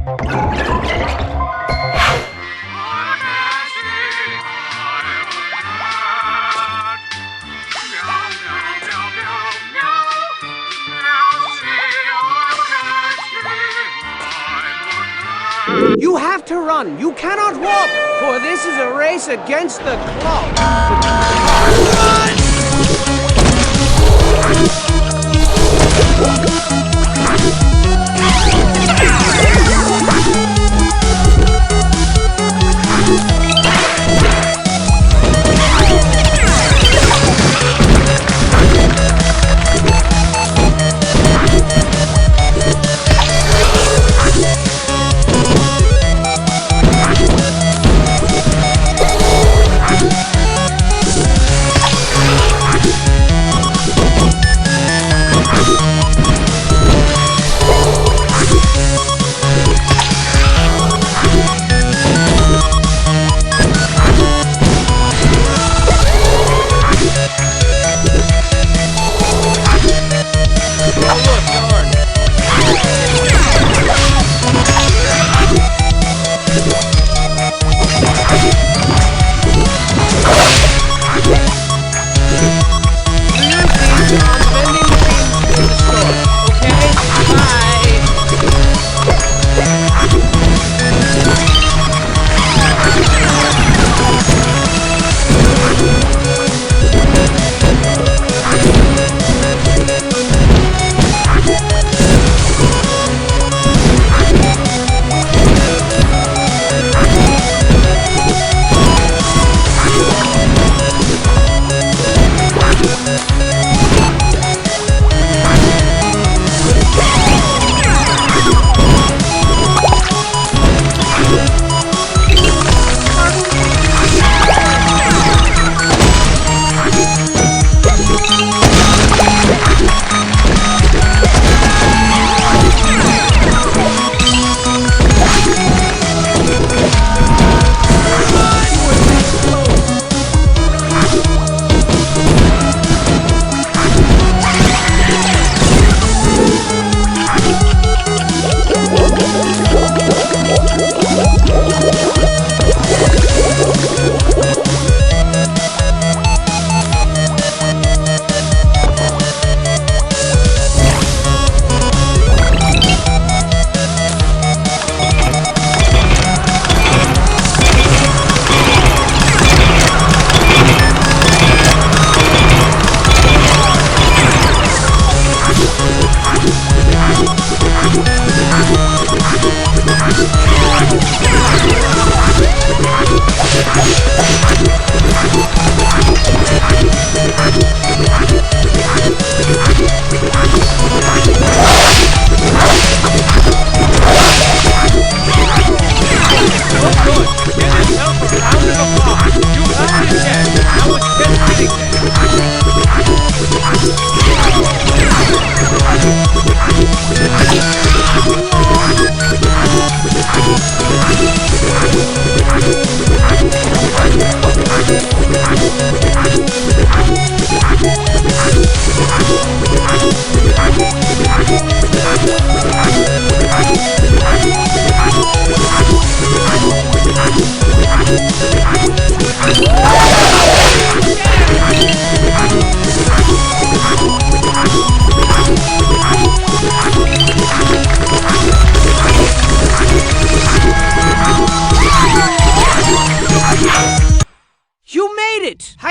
You have to run. You cannot walk, for this is a race against the clock. Run!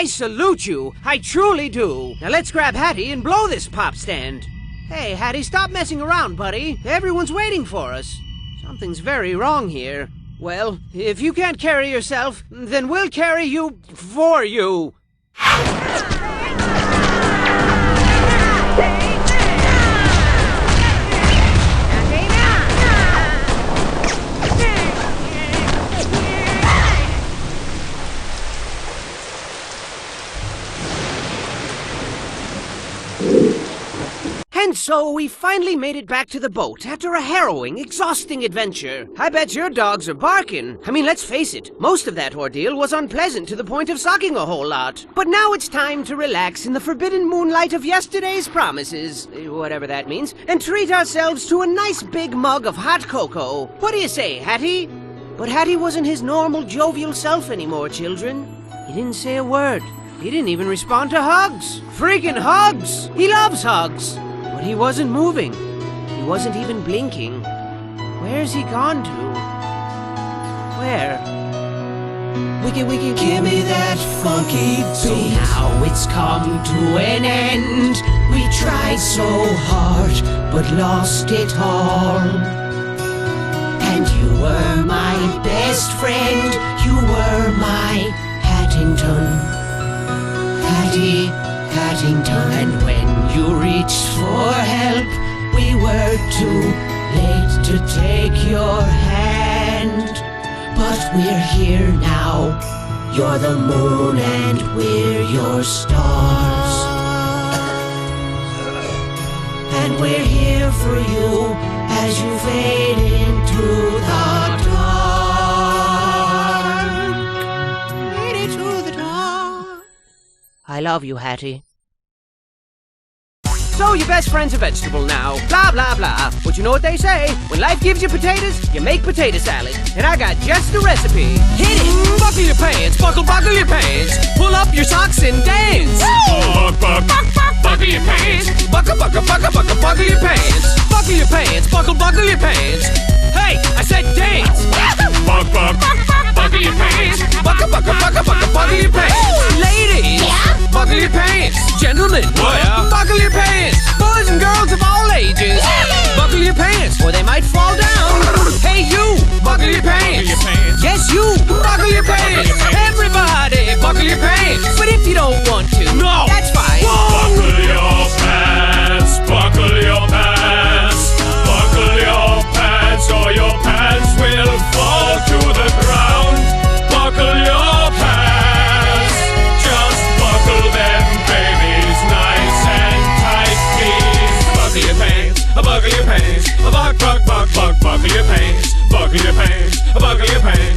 I salute you. I truly do. Now let's grab Hattie and blow this pop stand. Hey, Hattie, stop messing around, buddy. Everyone's waiting for us. Something's very wrong here. Well, if you can't carry yourself, then we'll carry you for you. And so we finally made it back to the boat after a harrowing, exhausting adventure. I bet your dogs are barking. I mean, let's face it, most of that ordeal was unpleasant to the point of sucking a whole lot. But now it's time to relax in the forbidden moonlight of yesterday's promises, whatever that means, and treat ourselves to a nice big mug of hot cocoa. What do you say, Hattie? But Hattie wasn't his normal jovial self anymore, children. He didn't say a word. He didn't even respond to hugs. Freaking hugs! He loves hugs. But he wasn't moving. He wasn't even blinking. Where's he gone to? Where? Wiki, give me that funky beat. So now it's come to an end. We tried so hard, but lost it all. And you were my best friend. You were my Hattington. Hattington. And when you reached for help, we were too late to take your hand. But we're here now. You're the moon and we're your stars. And we're here for you as you fade into the dark. Fade into the dark. I love you, Hattie. So your best friend's a vegetable now. Blah, blah, blah. But you know what they say? When life gives you potatoes, you make potato salad. And I got just the recipe. Hit it! Buckle your pants, buckle your pants. Pull up your socks and dance. Buckle your pants. Buckle your pants. Buckle your pants, buckle your pants. Hey, I said dance. Buckle your pants. Buckle your pants. Ladies, buckle your pants. Gentlemen, buckle your pants. Boys and girls of all ages, buckle your pants, or they might fall down. Hey, you, buckle your pants. Yes, you, buckle your pants. Everybody, buckle your pants. But if you don't want to, no, that's fine. Buckle your pants, buckle your pants, buckle your pants, or your pants will fall to the ground. Buckle your pants, just buckle them, babies, nice and tight, please. Buckle your pants, buckle your pants, buckle your pants, buckle your pants, buckle your pants, buckle your pants,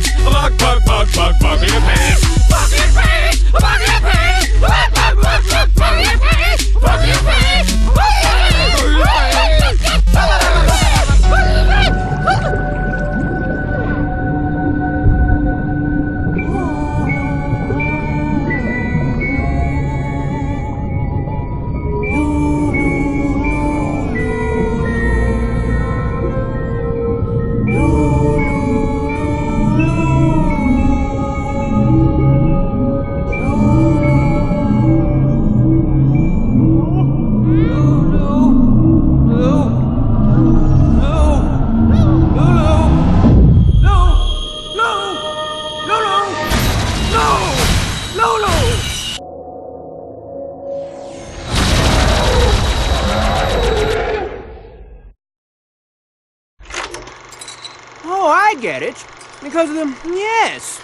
buckle your pants, buckle your pants, buckle your pants, buckle your pants, Oh, I get it. Because of the... Yes.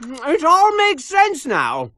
It all makes sense now.